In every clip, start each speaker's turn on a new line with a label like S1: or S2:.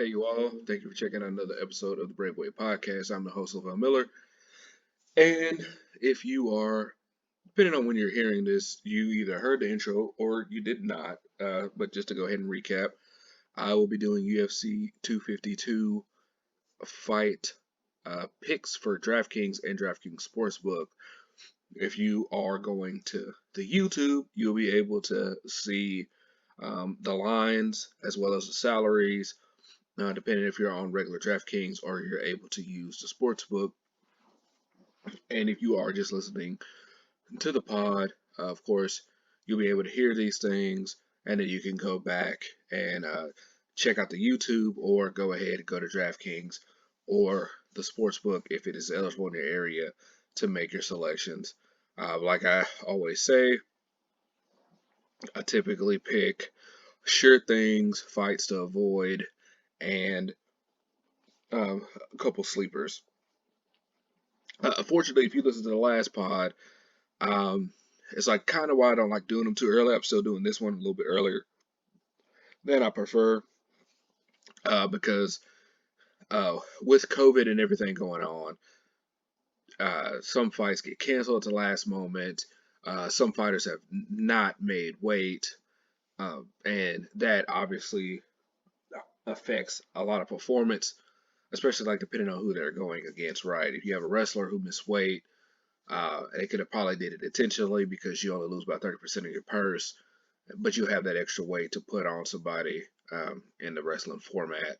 S1: Hey, you all. Thank you for checking out another episode of the Brave Way Podcast. I'm the host, Lavelle Miller. And if you are, depending on when you're hearing this, you either heard the intro or you did not. But just to go ahead and recap, I will be doing UFC 252 fight picks for Draft Kings and Draft Kings Sportsbook. If you are going to the YouTube, you'll be able to see the lines as well as the salaries, depending if you're on regular DraftKings or you're able to use the sportsbook. And if you are just listening to the pod, of course, you'll be able to hear these things, and then you can go back and check out the YouTube or go ahead and go to DraftKings or the sportsbook if it is eligible in your area to make your selections. Like I always say, I typically pick sure things, fights to avoid, and a couple sleepers. Unfortunately, if you listen to the last pod, it's like kind of why I don't like doing them too early. I'm still doing this one a little bit earlier than I prefer because with COVID and everything going on, some fights get canceled at the last moment. Some fighters have not made weight, and that obviously affects a lot of performance, especially like depending on who they're going against. Right? If you have a wrestler who missed weight, they could have probably did it intentionally because you only lose about 30% of your purse, but you have that extra weight to put on somebody in the wrestling format.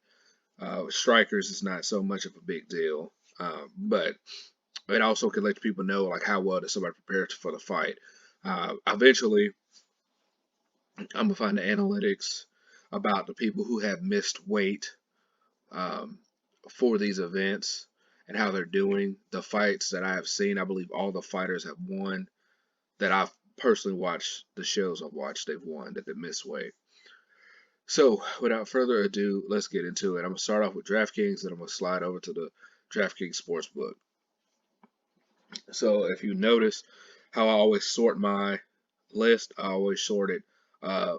S1: Strikers is not so much of a big deal, but it also can let people know like how well does somebody prepare for the fight. Eventually, I'm gonna find the analytics about the people who have missed weight um, for these events and how they're doing. The fights that I have seen, I believe all the fighters have won that I've personally watched. The shows I've watched, they've won that they missed weight. So without further ado, let's get into it. I'm gonna start off with DraftKings, and I'm gonna slide over to the DraftKings Sportsbook. So if you notice how I always sort my list, I always sort it uh,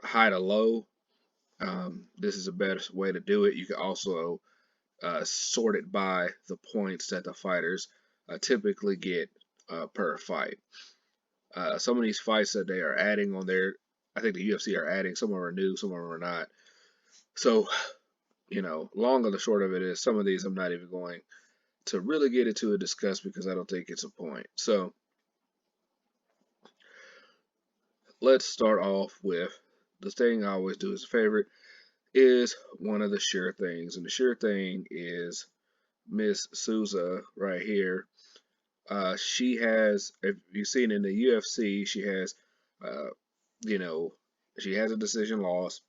S1: high to low. This is the best way to do it. You can also sort it by the points that the fighters typically get per fight. Some of these fights that they are adding on there, I think the UFC are adding. Some of them are new, some of them are not. So, long and the short of it is some of these I'm not even going to really get into and discuss because I don't think it's a point. So, let's start off with the thing I always do as a favorite is one of the sure things. And the sure thing is Miss Souza right here. She has, if you've seen in the UFC, she has, uh, you know, she has a decision loss,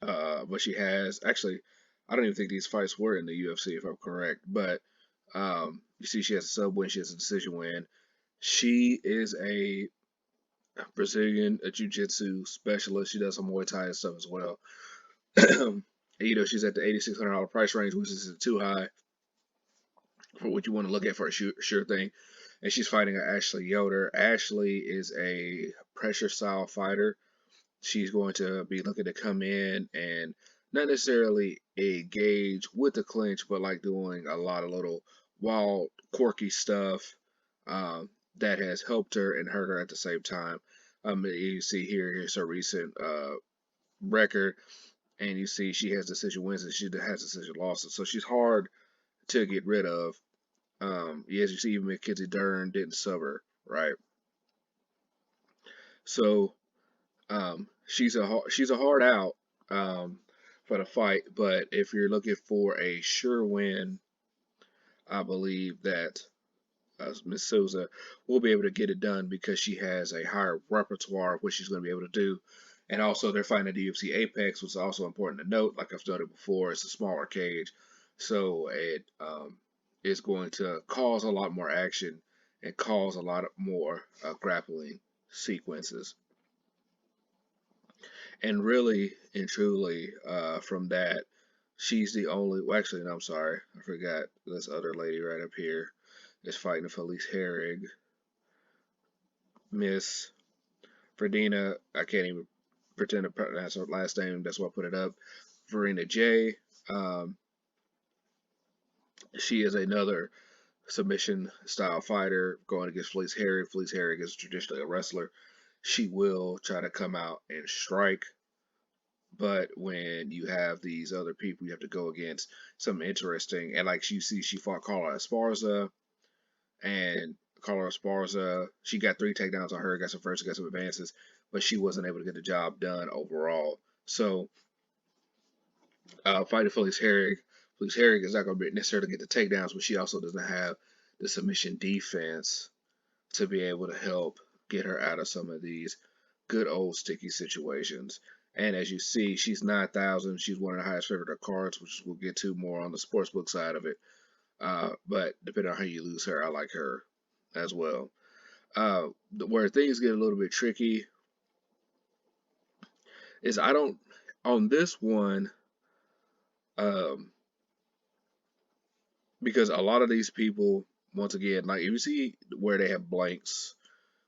S1: but she has actually, I don't even think these fights were in the UFC if I'm correct, but you see, she has a sub win, she has a decision win. She is a Brazilian jiu-jitsu specialist. She does some Muay Thai and stuff as well. And, she's at the $8,600 price range, which is too high for what you want to look at for a sure thing. And she's fighting Ashley Yoder. Ashley is a pressure style fighter. She's going to be looking to come in and not necessarily engage with the clinch, but like doing a lot of little wild, quirky stuff that has helped her and hurt her at the same time. You see here's her recent record, and you see she has decision wins and she has decision losses. So she's hard to get rid of. As you see, even Mackenzie Dern didn't sub her, right? So she's a hard out for the fight. But if you're looking for a sure win, I believe that Miss Souza will be able to get it done because she has a higher repertoire of what she's going to be able to do. And also, they're fighting at the UFC Apex, which is also important to note. Like I've noted before, it's a smaller cage, so it is going to cause a lot more action and cause a lot more grappling sequences. And really and truly, from that, she's the only. Well, actually, no, I'm sorry, I forgot this other lady right up here is fighting Felice Herrig. Miss Ferdina, I can't even pretend to pronounce her last name. That's why I put it up. Verena J. Um, she is another submission style fighter going against Felice Herrig. Felice Herrig is traditionally a wrestler. She will try to come out and strike, but when you have these other people, you have to go against some interesting. And like you see, she fought Carla Esparza, and Carla Esparza, she got 3 takedowns on her, got some first, got some advances, but she wasn't able to get the job done overall. So, fighting Felice Herrig, Felice Herrig is not going to necessarily get the takedowns, but she also doesn't have the submission defense to be able to help get her out of some of these good old sticky situations. And as you see, she's 9,000. She's one of the highest favored cards, which we'll get to more on the sportsbook side of it. But depending on how you lose her, I like her as well. Where things get a little bit tricky is I don't, on this one, um, because a lot of these people, once again, like if you see where they have blanks,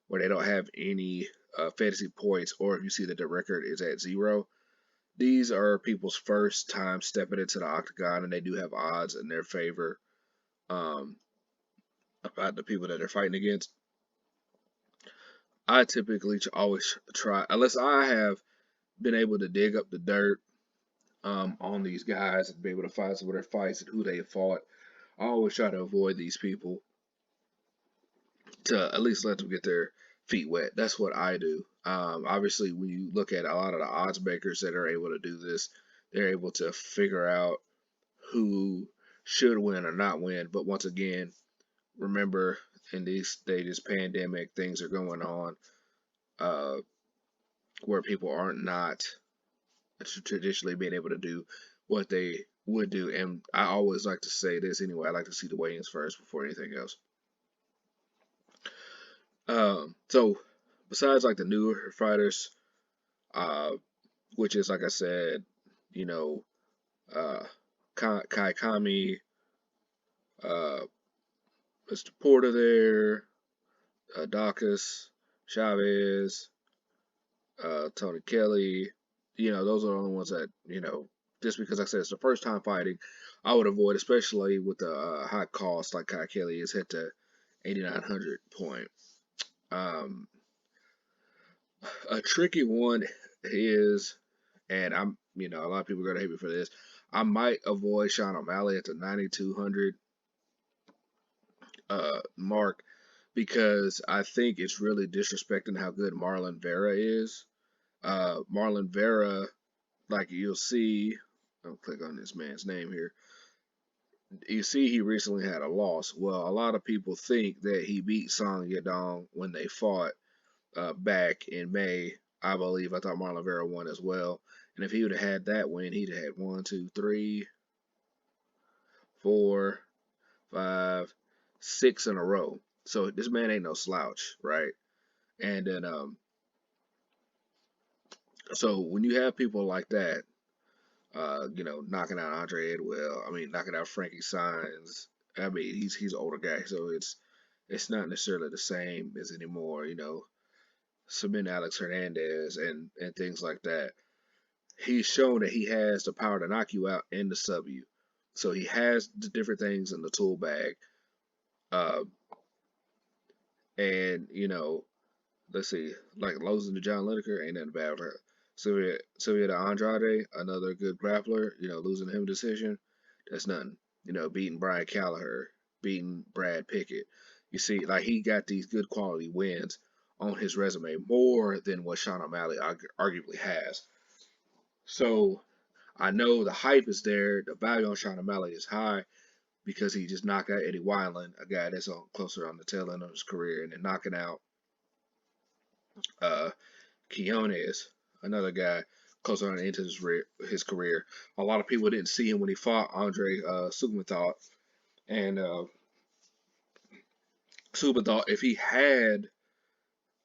S1: where they don't have any fantasy points, or if you see that the record is at 0, these are people's first time stepping into the octagon, and they do have odds in their favor um, about the people that they're fighting against. I typically always try, unless I have been able to dig up the dirt on these guys and be able to find some of their fights and who they have fought. I always try to avoid these people to at least let them get their feet wet. That's what I do. Obviously, when you look at a lot of the odds makers that are able to do this, they're able to figure out who should win or not win. But once again, remember, in these stages, pandemic, things are going on uh, where people aren't not traditionally being able to do what they would do. And I always like to say this anyway. I like to see the weigh-ins first before anything else. So besides like the newer fighters, uh, which is like I said, you know, Kai Kami, uh, Mr. Porter there, Dacus, Chavez, Tony Kelly. Those are the only ones that, just because I said it's the first time fighting, I would avoid, especially with the high cost like Kai Kelly is hit to 8,900 point. Um, a tricky one is, and a lot of people are going to hate me for this, I might avoid Sean O'Malley at the 9,200 mark because I think it's really disrespecting how good Marlon Vera is. Marlon Vera, like you'll see, I'll click on this man's name here. You see, he recently had a loss. Well, a lot of people think that he beat Song Yadong when they fought back in May. I believe I thought Marlon Vera won as well. And if he would have had that win, he'd have had 1, 2, 3, 4, 5, 6 in a row. So this man ain't no slouch, right? And then so when you have people like that, knocking out Andre Edwell, knocking out Frankie Saenz. He's an older guy, so it's not necessarily the same as anymore. Submitting Alex Hernandez and things like that. He's shown that he has the power to knock you out and to sub you. So he has the different things in the tool bag. Uh, and let's see, like losing to John Lineker ain't nothing bad with her. Sylvia de Andrade, another good grappler, losing him decision, that's nothing. Beating Brian Callagher, beating Brad Pickett. You see, like he got these good quality wins on his resume more than what Sean O'Malley arguably has. So I know the hype is there. The value on Sean O'Malley is high because he just knocked out Eddie Wineland, a guy that's closer on the tail end of his career, and then knocking out uh, Quinones, another guy closer on into his career. A lot of people didn't see him when he fought Andre Subban, and Subban thought if he had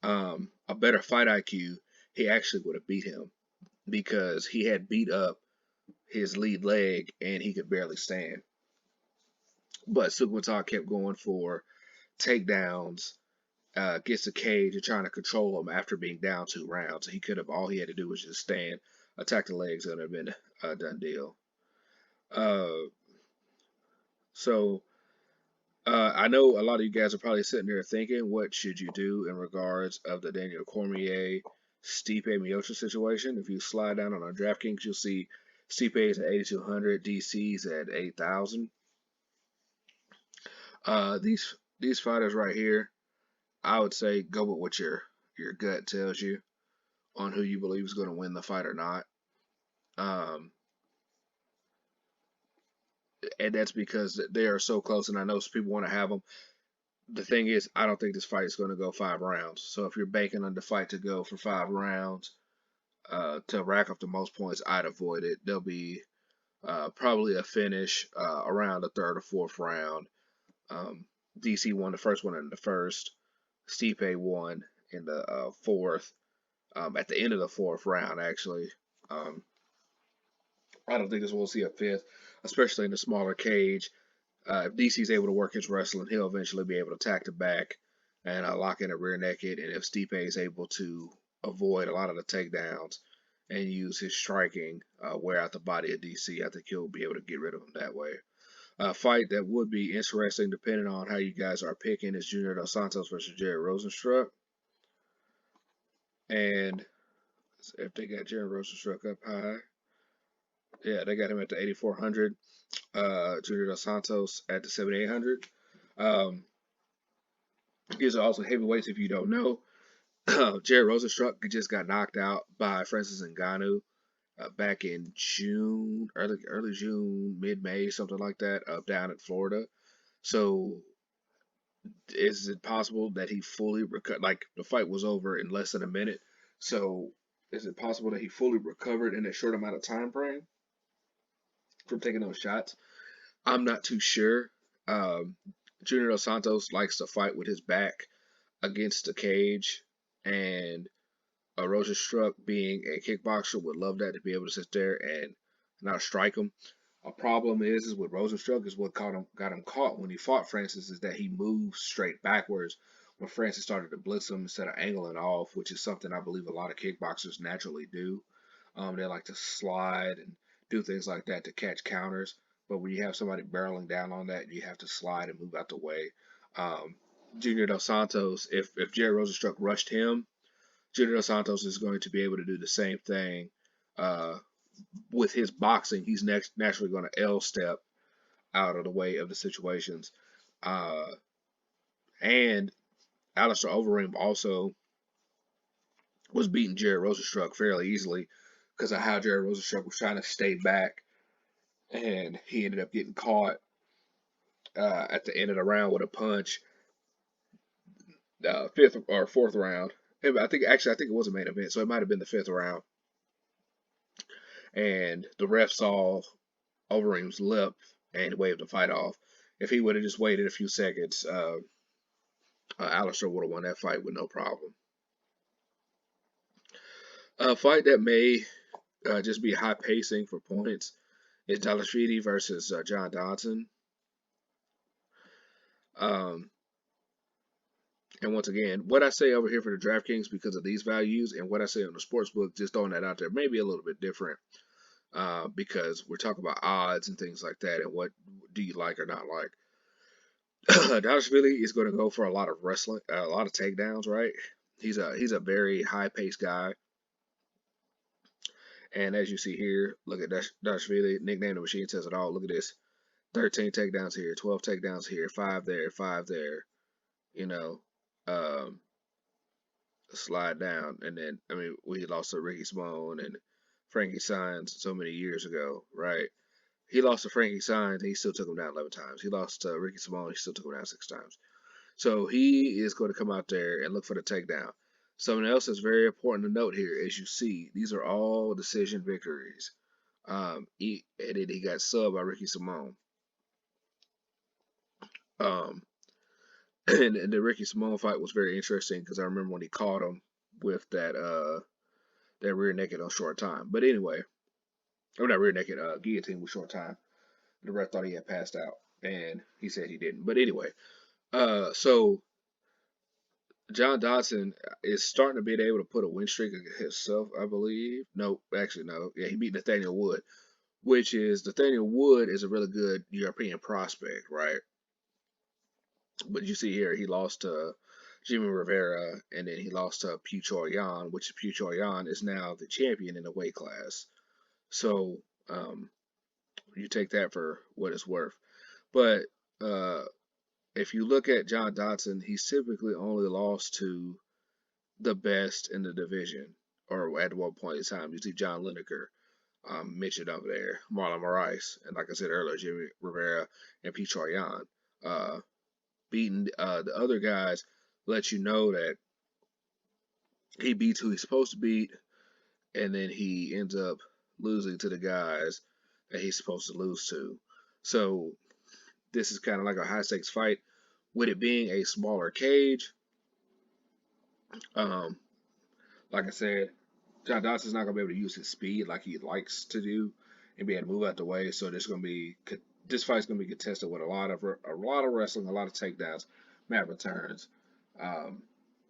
S1: a better fight IQ, he actually would have beat him because he had beat up his lead leg and he could barely stand. But Subban kept going for takedowns, gets the cage and trying to control him after being down 2 rounds. All he had to do was just stand. attack the legs, it would have been a done deal. Uh, so I know a lot of you guys are probably sitting there thinking, what should you do in regards of the Daniel Cormier Stipe Miocic situation? If you slide down on our DraftKings, you'll see Stipe is at 8,200, DC's at 8,000. These fighters right here, I would say go with what your gut tells you on who you believe is going to win the fight or not. Um, and that's because they are so close, and I know some people want to have them. The thing is, I don't think this fight is going to go 5 rounds. So if you're banking on the fight to go for 5 rounds, to rack up the most points, I'd avoid it. There'll be probably a finish around the third or fourth round. DC won the first one in the first. Stipe won in the fourth. At the end of the fourth round, actually. Um, I don't think this will see a fifth, especially in the smaller cage. If DC's able to work his wrestling, he'll eventually be able to attack the back and lock in a rear naked. And if Stipe is able to avoid a lot of the takedowns and use his striking, wear out the body of DC, I think he'll be able to get rid of him that way. A fight that would be interesting, depending on how you guys are picking, is Junior Dos Santos versus Jared Rosenstruck. And if they got Jared Rosenstruck up high, yeah, they got him at the 8,400. Junior Dos Santos at the 7,800. Um, these are also heavyweights if you don't know. Jared Rosenstruck just got knocked out by Francis Ngannou back in June, early June, mid May, something like that, down in Florida. So is it possible that he fully recovered? Like the fight was over in less than a minute. So is it possible that he fully recovered in a short amount of time frame from taking those shots? I'm not too sure. Um, Junior Dos Santos likes to fight with his back against the cage, and a Rosenstruck, being a kickboxer, would love that, to be able to sit there and not strike him. A problem is with Rosenstruck is what got him caught when he fought Francis, is that he moved straight backwards when Francis started to blitz him instead of angling off, which is something I believe a lot of kickboxers naturally do. They like to slide and do things like that to catch counters. But when you have somebody barreling down on that, you have to slide and move out the way. Um, Junior Dos Santos, if Jared Rosenstruck rushed him, Junior Dos Santos is going to be able to do the same thing. Uh, with his boxing, he's naturally going to L step out of the way of the situations. Uh, and Alistair Overeem also was beating Jared Rosenstruck fairly easily because of how Jared Rosenstruck was trying to stay back, and he ended up getting caught at the end of the round with a punch, fifth or fourth round. I think it was a main event, so it might have been the fifth round. And the ref saw Overeem's lip and waved the fight off. If he would have just waited a few seconds, Alistair would have won that fight with no problem. A fight that may just be high pacing for points is Dalashvili versus John Dodson. Um, and once again, what I say over here for the DraftKings, because of these values, and what I say on the sportsbook, just throwing that out there, may be a little bit different. Because we're talking about odds and things like that, and what do you like or not like. Dalashvili is going to go for a lot of wrestling, a lot of takedowns, right? He's a very high paced guy, and as you see here, look at Dalashvili, nickname the machine says it all. Look at this: 13 takedowns here, 12 takedowns here, 5 there, 5 there. You know, um, slide down, and then we lost to Ricky Simone and Frankie Saenz so many years ago, right? He lost to Frankie Saenz, and he still took him down 11 times. He lost to Ricky Simone, he still took him down 6 times. So he is going to come out there and look for the takedown. Something else that's very important to note here, as you see, these are all decision victories. And then he got subbed by Ricky Simone. Um, and the Ricky Simone fight was very interesting because I remember when he caught him with that rear naked on short time. But anyway, or not rear naked, guillotine with short time. The ref thought he had passed out, and he said he didn't. But anyway, so John Dodson is starting to be able to put a win streak himself, I believe. No, actually, no. Yeah, he beat Nathaniel Wood, which is Nathaniel Wood is a really good European prospect, right? But you see here, he lost to Jimmy Rivera, and then he lost to Puchor Yan, which Puchor Yan is now the champion in the weight class. So you take that for what it's worth. But uh, if you look at John Dodson, he's typically only lost to the best in the division, or at one point in time. You see John Lineker mentioned over there, Marlon Moraes, and like I said earlier, Jimmy Rivera and Pichar Yan. Beating the other guys let you know that he beats who he's supposed to beat, and then he ends up losing to the guys that he's supposed to lose to. So this is kind of like a high stakes fight. With it being a smaller cage, um, like I said, John Dodson's not gonna be able to use his speed like he likes to do and be able to move out the way. So this fight's gonna be contested with a lot of wrestling, a lot of takedowns, mat returns. Um,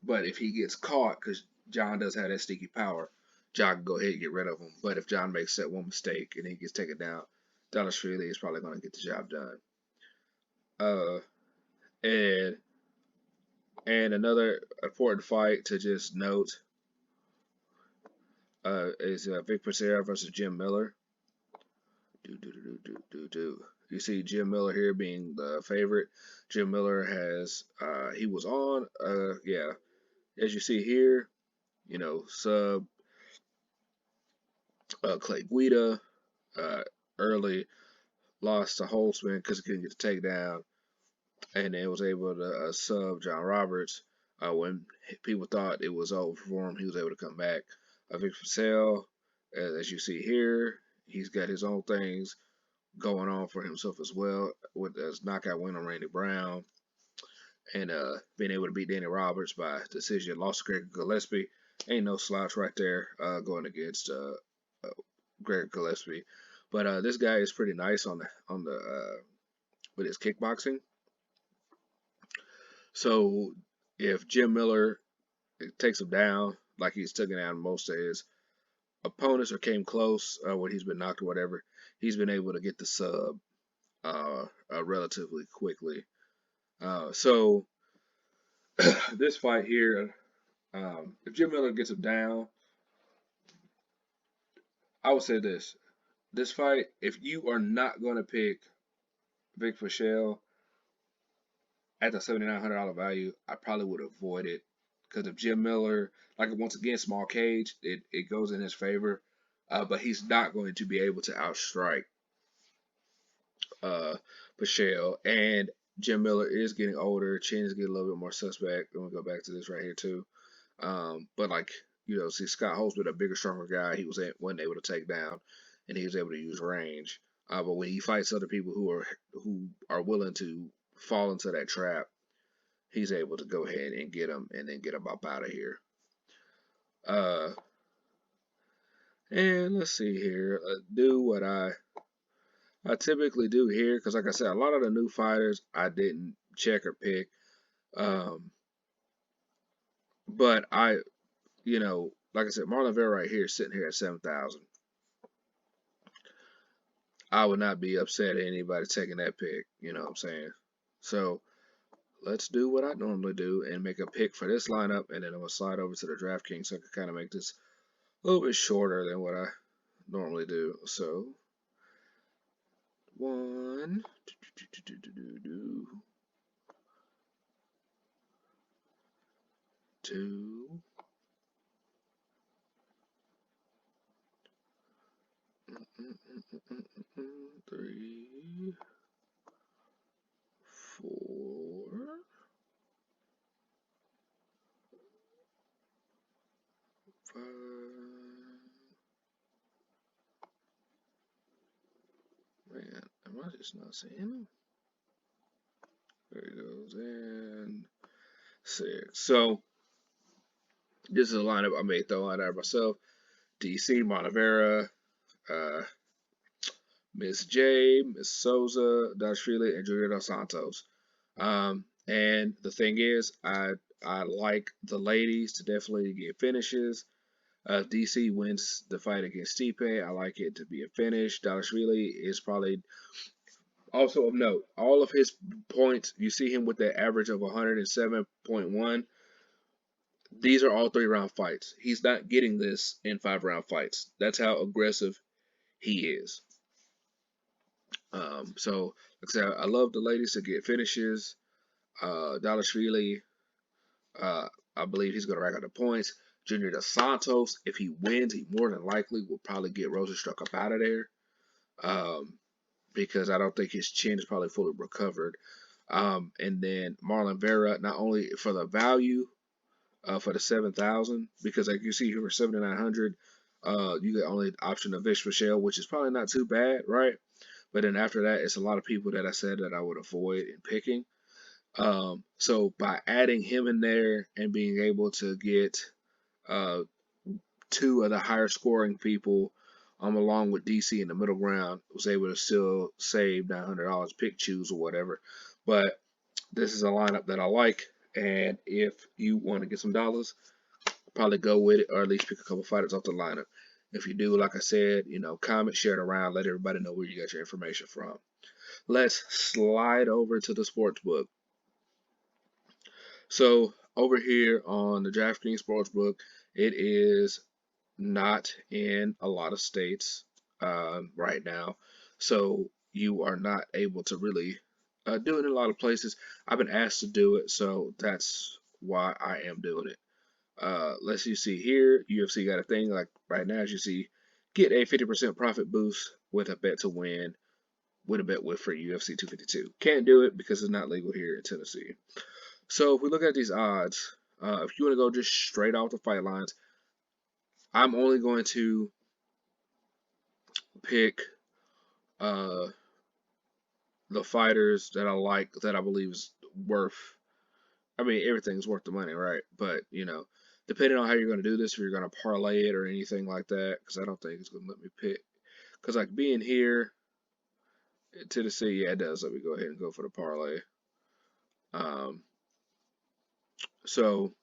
S1: but if he gets caught, because John does have that sneaky power, John can go ahead and get rid of him. But if John makes that one mistake and he gets taken down, Donald Streely is probably gonna get the job done. Uh, and another important fight to just note is Vic Pacera versus Jim Miller. You see Jim Miller here being the favorite. Jim Miller he was on, yeah, as you see here, sub Clay Guida, early lost to Holtzman because he couldn't get the takedown, and then was able to sub John Roberts. When people thought it was over for him, he was able to come back. Victor Purcell, as you see here, he's got his own things going on for himself as well with his knockout win on Randy Brown and being able to beat Danny Roberts by decision. Lost to Greg Gillespie. Ain't no slouch right there going against Greg Gillespie. But this guy is pretty nice on the with his kickboxing. So if Jim Miller takes him down like he's taken down most of his opponents or came close when he's been knocked or whatever, he's been able to get the sub relatively quickly. So this fight here, if Jim Miller gets him down, I would say this: this fight, if you are not going to pick Vic Fischel at the $7,900 value, I probably would avoid it because if Jim Miller, like once again, small cage, it goes in his favor, but he's not going to be able to outstrike Fischel. And Jim Miller is getting older. Chin is getting a little bit more suspect. I'm gonna go back to this right here too. But like see Scott Holtzman, a bigger, stronger guy, he wasn't able to take down, and he was able to use range. But when he fights other people who are willing to fall into that trap, he's able to go ahead and get them and then get them up out of here. Uh, and let's see here. Do what I typically do here because, like I said, a lot of the new fighters I didn't check or pick. Um, but like I said, Marlon Vera right here sitting here at 7,000. I would not be upset at anybody taking that pick. You know what I'm saying? So let's do what I normally do and make a pick for this lineup, and then I'm gonna slide over to the Draft Kings so I can kind of make this a little bit shorter than what I normally do. So 1, 2, 3, 4, 5. Man, am I just not seeing him? There he goes. And 6. So this is a lineup I may throw out there myself. DC, Montevera, uh, Miss J, Miss Souza, Dashvili, and Junior Dos Santos. And the thing is, I like the ladies to definitely get finishes. If DC wins the fight against Stipe, I like it to be a finish. Dalashvili is probably also of note. All of his points, you see him with that average of 107.1. These are all 3-round fights. He's not getting this in 5-round fights. That's how aggressive he is. So, like I said, I love the ladies to get finishes. Dalashvili, I believe he's going to rack up the points. Junior Dos Santos, if he wins, he more than likely will probably get Rosenstruck up out of there, because I don't think his chin is probably fully recovered. And then Marlon Vera, not only for the value, for the 7,000, because like you see here for 7,900, you get only the option of Vish Michelle, which is probably not too bad, right? But then after that, it's a lot of people that I said that I would avoid in picking. So by adding him in there and being able to get uh, 2 of the higher scoring people, along with DC in the middle ground, was able to still save $900, pick, choose, or whatever. But this is a lineup that I like, and if you want to get some dollars, probably go with it, or at least pick a couple fighters off the lineup. If you do, like I said, comment, share it around, let everybody know where you got your information from. Let's slide over to the sports book. So over here on the Draft Kings Sportsbook, it is not in a lot of states right now, so you are not able to really do it in a lot of places. I've been asked to do it, so that's why I am doing it. Let's you see here, UFC got a thing like right now, as you see, get a 50% profit boost with a bet to win with a bet with for UFC 252. Can't do it because it's not legal here in Tennessee. So if we look at these odds, if you want to go just straight off the fight lines, I'm only going to pick the fighters that I like, that I believe is worth. I mean, everything's worth the money, right? But depending on how you're going to do this, if you're going to parlay it or anything like that, because I don't think it's going to let me pick. Because like being here in Tennessee, yeah, it does. Let me go ahead and go for the parlay. So,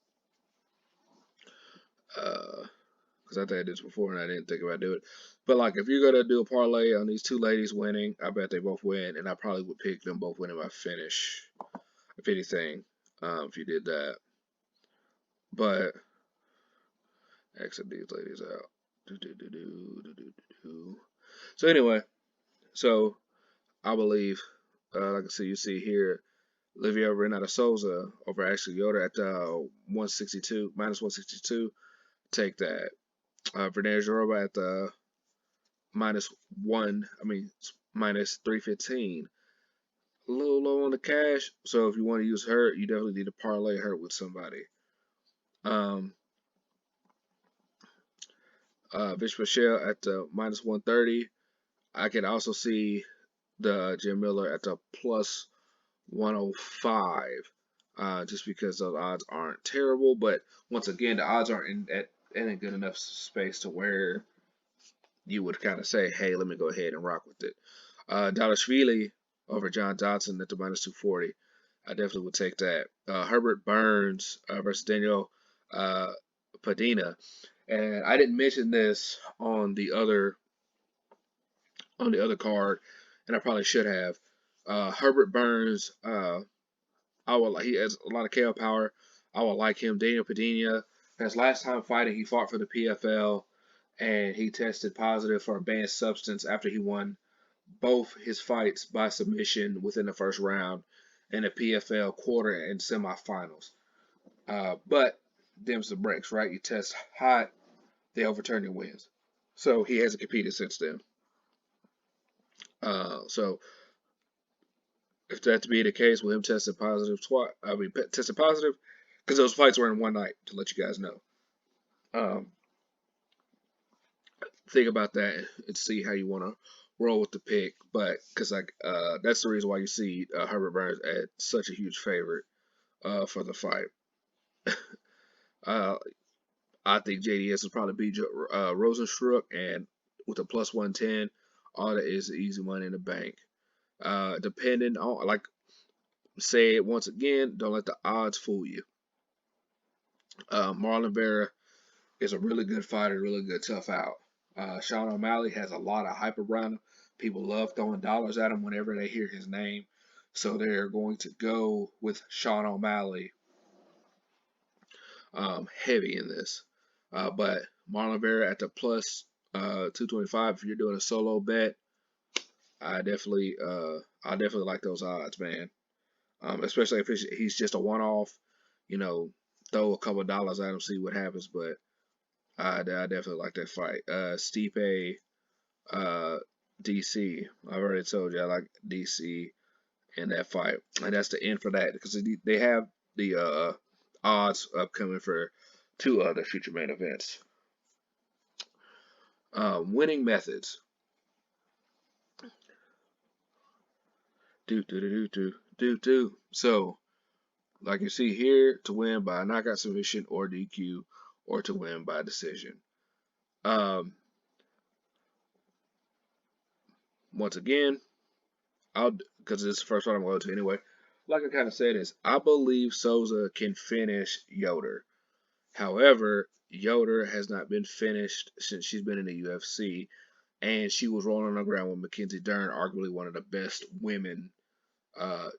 S1: because I think I did this before and I didn't think about doing it. But like, if you're gonna do a parlay on these 2 ladies winning, I bet they both win, and I probably would pick them both winning by finish, if anything, if you did that. But exit these ladies out. So anyway, so I believe, like I said, you see here, Livia Renata Souza over Ashley Yoder at 162 minus 162. Take that. Vernez Joroba at the minus 315. A little low on the cash, so if you want to use her, you definitely need to parlay her with somebody. Vish Michelle at the minus 130. I can also see the Jim Miller at the plus 105, just because those odds aren't terrible. But once again, the odds aren't in a good enough space to where you would kind of say, hey, let me go ahead and rock with it. Dalashvili over John Dodson at the minus 240. I definitely would take that. Herbert Burns versus Daniel Padina. And I didn't mention this on the other card, and I probably should have. Herbert Burns, he has a lot of KO power. I would like him. Daniel Padina, his last time fighting, he fought for the PFL, and he tested positive for a banned substance after he won both his fights by submission within the first round in the PFL quarter and semifinals. But them's the breaks, right? You test hot, they overturn your wins. So he hasn't competed since then. So if that to be the case with him testing positive tested positive, because those fights were in one night, to let you guys know. Think about that and see how you want to roll with the pick. But because that's the reason why you see Herbert Burns at such a huge favorite for the fight. I think JDS will probably beat Rosenstruck, and with a plus 110, all that is easy money in the bank. Depending on, say it once again, don't let the odds fool you. Marlon Vera is a really good fighter, really good tough out. Sean O'Malley has a lot of hype around him. People love throwing dollars at him whenever they hear his name. So they're going to go with Sean O'Malley heavy in this. But Marlon Vera at the plus 225, if you're doing a solo bet, I definitely like those odds, man. Especially if he's just a one-off, you know, throw a couple of dollars at him, see what happens. But I definitely like that fight. Stipe, uh, DC. I've already told you I like DC in that fight, and that's the end for that because they have the odds upcoming for two other future main events. Winning methods. Do. So, like you see here, to win by knockout submission or DQ, or to win by decision. Once again, because this is the first one I'm going to anyway. Like I kind of said, is I believe Souza can finish Yoder. However, Yoder has not been finished since she's been in the UFC, and she was rolling on the ground with Mackenzie Dern, arguably one of the best women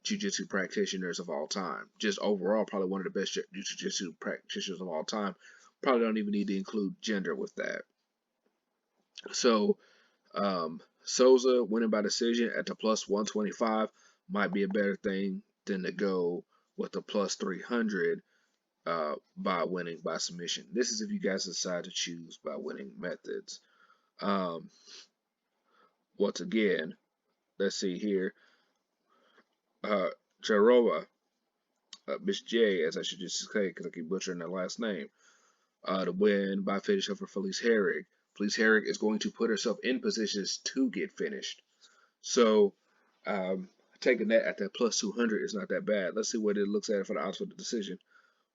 S1: jiu-jitsu practitioners of all time. Just overall, probably one of the best jiu-jitsu practitioners of all time. Probably don't even need to include gender with that. So, Souza winning by decision at the plus 125 might be a better thing than to go with the plus 300 by winning by submission. This is if you guys decide to choose by winning methods. Um, Once again, let's see here. Jarova, Miss J, as I should just say because I keep butchering that last name, to win by finish over Felice Herrig. Felice Herrig is going to put herself in positions to get finished. So, taking that at that plus 200 is not that bad. Let's see what it looks at for the odds for the decision.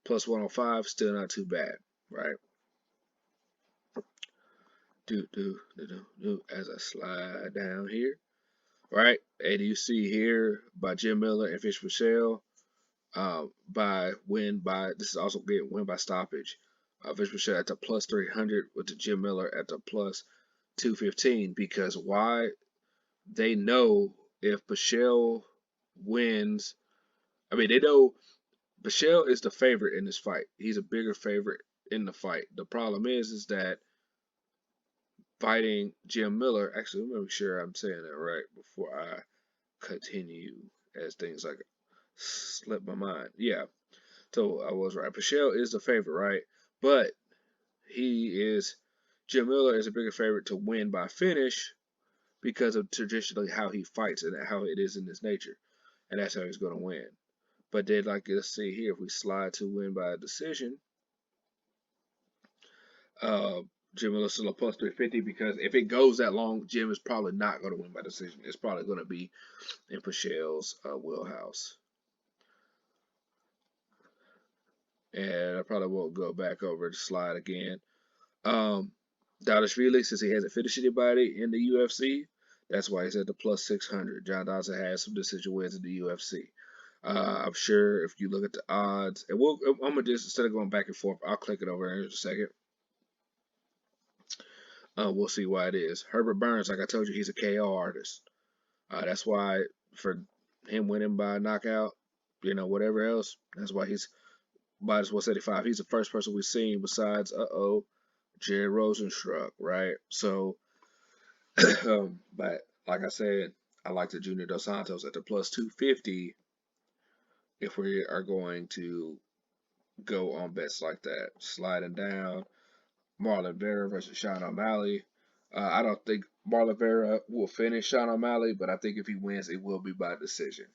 S1: Plus 105, still not too bad, right? As I slide down here, right? And you see here by Jim Miller and Fish Michelle, this is also getting win by stoppage. Fish Michelle at the plus 300 with the Jim Miller at the plus 215 because why? They know if Michelle wins, I mean, they know Michelle is the favorite in this fight. He's a bigger favorite in the fight. The problem is that fighting Jim Miller. Actually, let me make sure I'm saying that right before I continue, as things like slip my mind. Yeah, so I was right. Michelle is the favorite, right? But Jim Miller is a bigger favorite to win by finish because of traditionally how he fights and how it is in his nature, and that's how he's going to win. But then, like, let's see here, if we slide to win by a decision, Jim Miller's still a plus 350 because if it goes that long, Jim is probably not going to win by decision. It's probably going to be in Pachel's wheelhouse. And I probably won't go back over the slide again. Dodashvili, since he hasn't finished anybody in the UFC, that's why he's at the plus 600. John Dodson has some decision wins in the UFC. I'm sure if you look at the odds, and I'm gonna just instead of going back and forth, I'll click it over in a second. We'll see why it is. Herbert Burns, like I told you, he's a KO artist. That's why for him winning by knockout, whatever else, that's why he's minus 175. He's the first person we've seen besides Jared Rosenstruck, right? So, but like I said, I like the Junior Dos Santos at the plus 250 if we are going to go on bets like that. Sliding down, Marlon Vera versus Sean O'Malley. I don't think Marlon Vera will finish Sean O'Malley, but I think if he wins, it will be by decision.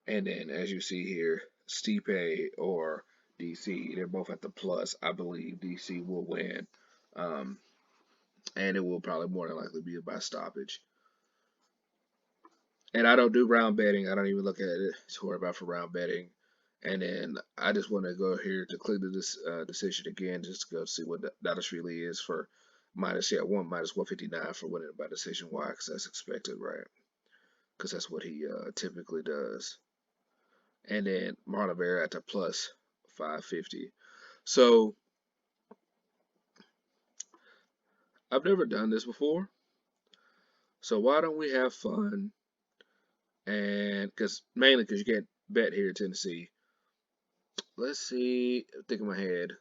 S1: And then, as you see here, Stipe or DC, they're both at the plus. I believe DC will win. And it will probably more than likely be by stoppage. And I don't do round betting. I don't even look at it to worry about for round betting. And then I just want to go here to click this decision again, just to go see what that really is for minus 159 for winning by decision. Why? Because that's expected, right? Because that's what he typically does. and then Marlon Vera at the plus 550. So I've never done this before. So why don't we have fun? And mainly because you can't bet here in Tennessee. Let's see. Think in my head.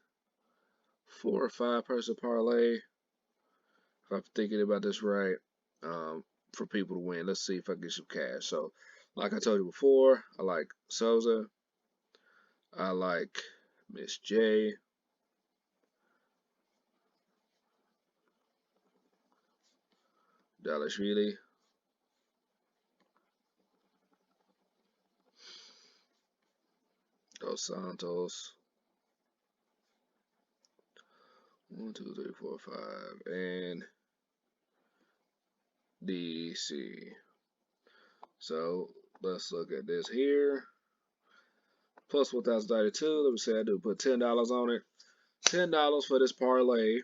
S1: 4 or 5 person parlay. If I'm thinking about this right, for people to win. Let's see if I can get some cash. So, like I told you before, I like Souza. I like Miss J. Dalashvili. Dos Santos. 1, 2, 3, 4, 5. And DC. So let's look at this here. Plus 1,032. Let me say I do put $10 on it. $10 for this parlay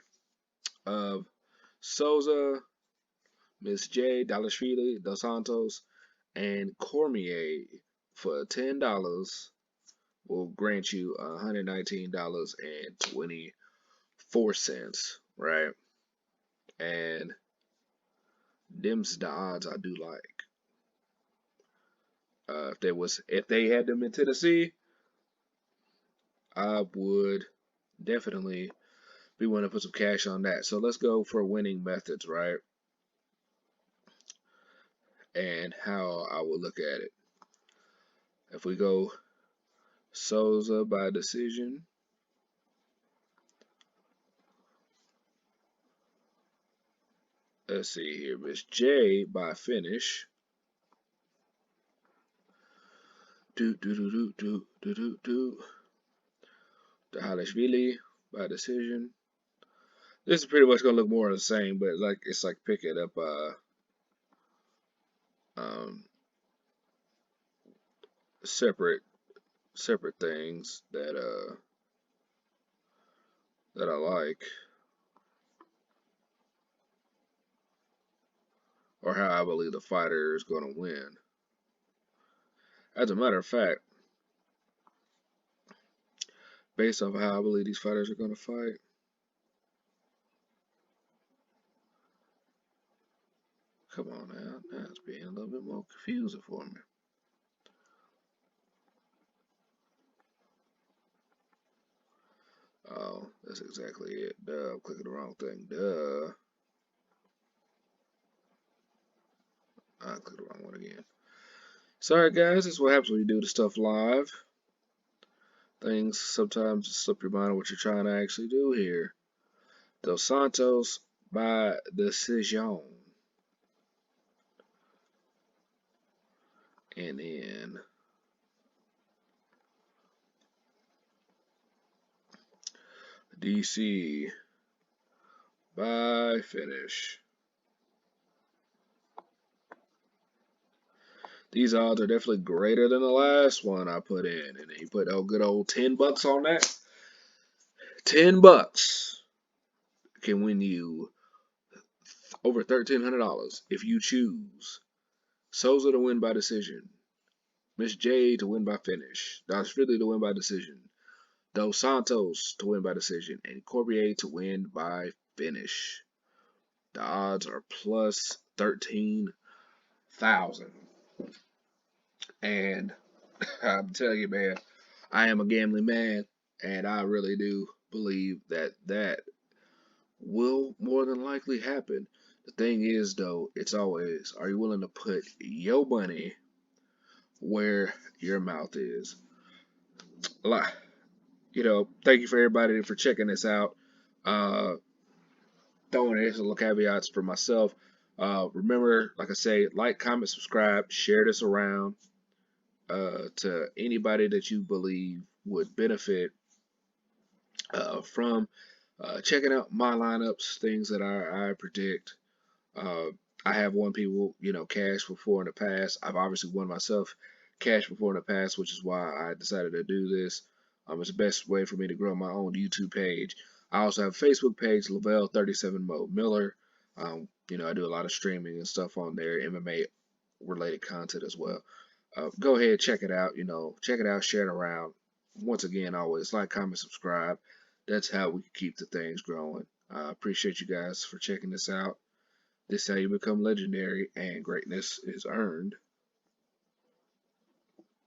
S1: of Souza, Miss J, Dalashvili, Dos Santos, and Cormier for $10 will grant you $119.24, right? And them's the odds I do like. If they had them in Tennessee, I would definitely be willing to put some cash on that. So let's go for winning methods, right? And how I would look at it. If we go Souza by decision, let's see here, Miss J by finish. Dalashvili by decision. This is pretty much gonna look more of the same, but it's like picking up um separate things that I like, or how I believe the fighter is gonna win. As a matter of fact, based off of how I believe these fighters are gonna fight. Come on now, now it's being a little bit more confusing for me. Oh, that's exactly it. Duh, I'm clicking the wrong thing. Duh. I clicked the wrong one again. Sorry guys, this is what happens when you do the stuff live. Things sometimes slip your mind on what you're trying to actually do here. Dos Santos by decision. And then DC by finish. These odds are definitely greater than the last one I put in. And you put a good old $10 on that. $10 can win you over $1,300 if you choose Souza to win by decision, Miss J to win by finish, Dalashvili to win by decision, Dos Santos to win by decision, and Cormier to win by finish. The odds are plus 13,000. And I'm telling you, man, I am a gambling man, and I really do believe that will more than likely happen. The thing is, though, it's always, are you willing to put your money where your mouth is? Thank you for everybody for checking this out. Throwing in some little caveats for myself. Remember, like I say, like, comment, subscribe, share this around to anybody that you believe would benefit from checking out my lineups, things that I predict. Uh, I have won people, cash before in the past. I've obviously won myself cash before in the past, which is why I decided to do this. It's the best way for me to grow my own YouTube page. I also have a Facebook page, Lavelle37 Miller. I do a lot of streaming and stuff on there, MMA related content as well. Go ahead, check it out. Check it out, share it around. Once again, always like, comment, subscribe. That's how we keep the things growing. I appreciate you guys for checking this out. This is how you become legendary, and greatness is earned.